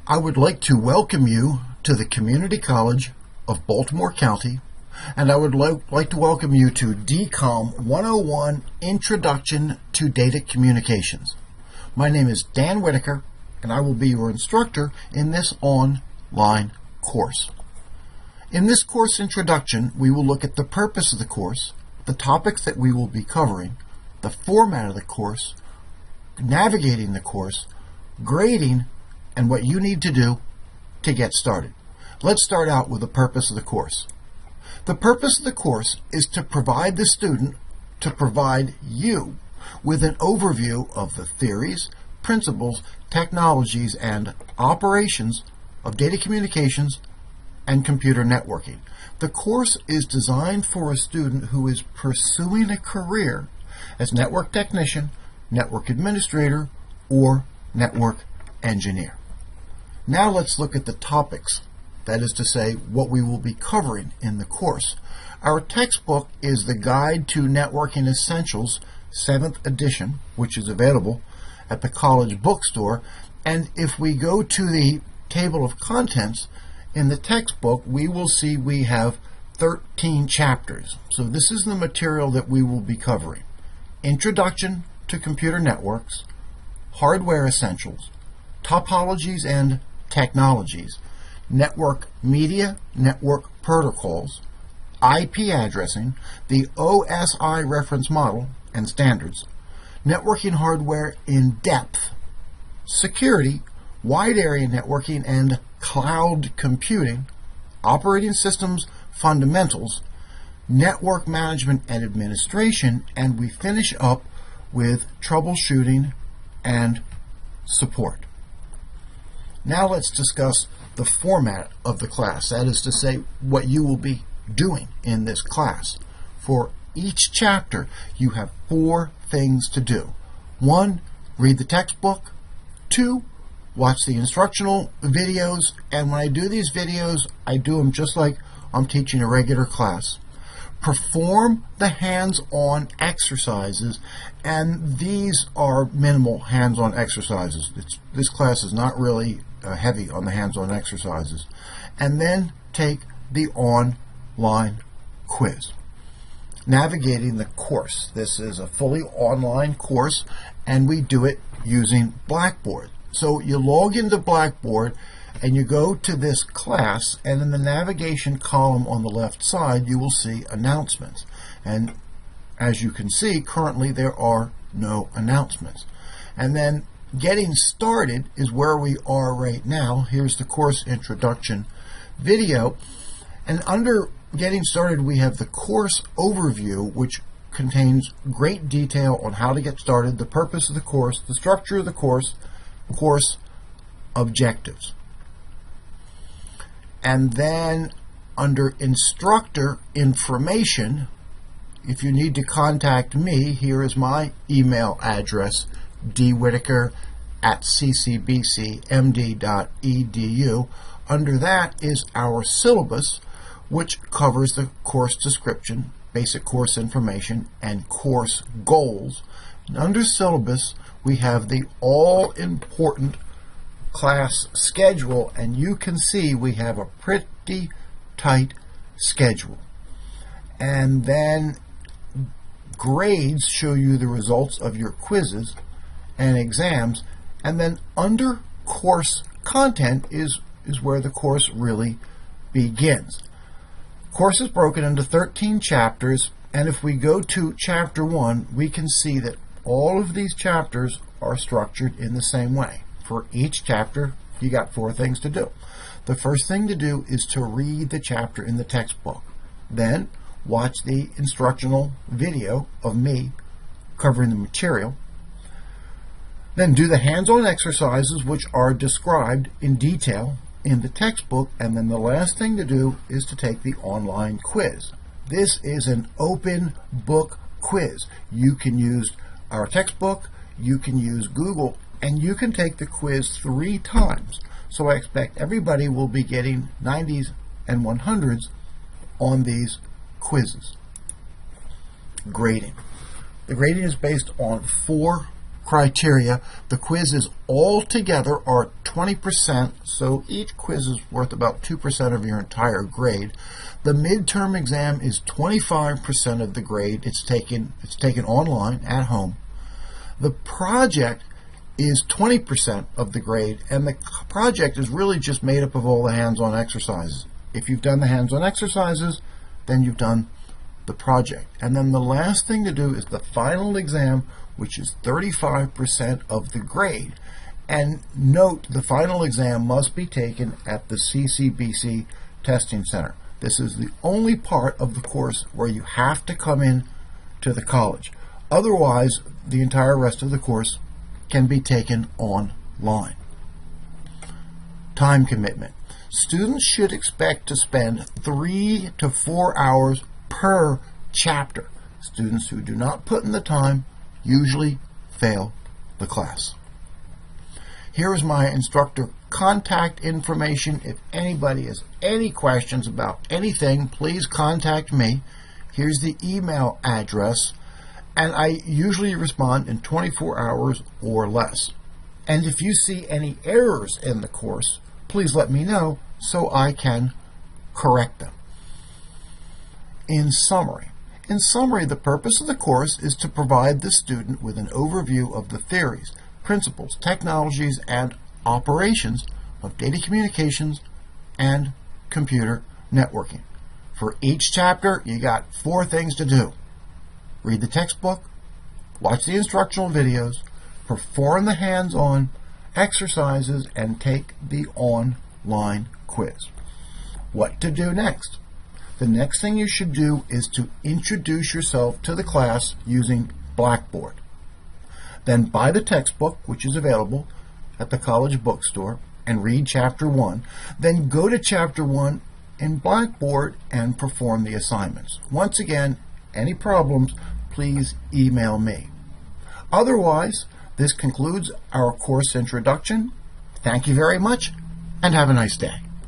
I would like to welcome you to the Community College of Baltimore County, and I would like to welcome you to DCOM101 Introduction to Data Communications. My name is Dan Whitaker, and I will be your instructor in this online course. In this course introduction, we will look at the purpose of the course, the topics that we will be covering, the format of the course, navigating the course, grading, and what you need to do to get started. Let's start out with the purpose of the course. The purpose of the course is to provide the student, to provide you with an overview of the theories, principles, technologies, and operations of data communications and computer networking. The course is designed for a student who is pursuing a career as network technician, network administrator, or network engineer. Now let's look at the topics, that is to say, what we will be covering in the course. Our textbook is the Guide to Networking Essentials, 7th edition, which is available at the college bookstore. And if we go to the table of contents in the textbook, we will see we have 13 chapters. So this is the material that we will be covering. Introduction to Computer Networks, Hardware Essentials, Topologies and Technologies, Network Media, Network Protocols, IP addressing, the OSI reference model and standards, networking hardware in depth, security, wide area networking and cloud computing, operating systems fundamentals, network management and administration, and we finish up with troubleshooting and support. Now let's discuss the format of the class, that is to say, what you will be doing in this class. For each chapter, you have 4 things to do. 1, read the textbook. 2, watch the instructional videos, and when I do these videos, I do them just like I'm teaching a regular class. Perform the hands-on exercises, and these are minimal hands-on exercises. This class is not really heavy on the hands-on exercises. And then take the online quiz. Navigating the course. This is a fully online course, and we do it using Blackboard. So you log into Blackboard and you go to this class, and in the navigation column on the left side you will see announcements. And as you can see, currently there are no announcements. And then getting started is where we are right now. Here's the course introduction video, and under getting started we have the course overview, which contains great detail on how to get started, the purpose of the course, the structure of the course objectives. And then under instructor information, if you need to contact me, here is my email address, dwitaker@ccbcmd.edu. Under that is our syllabus, which covers the course description, basic course information, and course goals. And under syllabus, we have the all-important class schedule, and you can see we have a pretty tight schedule. And then grades show you the results of your quizzes and exams, and then under course content is where the course really begins. Course is broken into 13 chapters, and if we go to chapter 1, we can see that all of these chapters are structured in the same way. For each chapter, you got 4 things to do. The first thing to do is to read the chapter in the textbook. Then watch the instructional video of me covering the material. Then do the hands-on exercises, which are described in detail in the textbook. And then the last thing to do is to take the online quiz. This is an open book quiz. You can use our textbook, you can use Google, and you can take the quiz 3 times. So I expect everybody will be getting 90s and 100s on these quizzes. Grading. The grading is based on 4 criteria. The quizzes altogether are 20%, so each quiz is worth about 2% of your entire grade. The midterm exam is 25% of the grade. It's taken online at home. The project is 20% of the grade, and the project is really just made up of all the hands-on exercises. If you've done the hands-on exercises, then you've done the project. And then the last thing to do is the final exam, which is 35% of the grade. And note, the final exam must be taken at the CCBC Testing Center. This is the only part of the course where you have to come in to the college. Otherwise, the entire rest of the course can be taken online. Time commitment. Students should expect to spend 3 to 4 hours per chapter. Students who do not put in the time usually fail the class. Here is my instructor contact information. If anybody has any questions about anything, please contact me. Here's the email address, and I usually respond in 24 hours or less. And if you see any errors in the course, please let me know so I can correct them. In summary, the purpose of the course is to provide the student with an overview of the theories, principles, technologies, and operations of data communications and computer networking. For each chapter, you got 4 things to do. Read the textbook, watch the instructional videos, perform the hands-on exercises, and take the online quiz. What to do next? The next thing you should do is to introduce yourself to the class using Blackboard. Then buy the textbook, which is available at the college bookstore, and read Chapter 1. Then go to Chapter 1 in Blackboard and perform the assignments. Once again, any problems, please email me. Otherwise, this concludes our course introduction. Thank you very much, and have a nice day.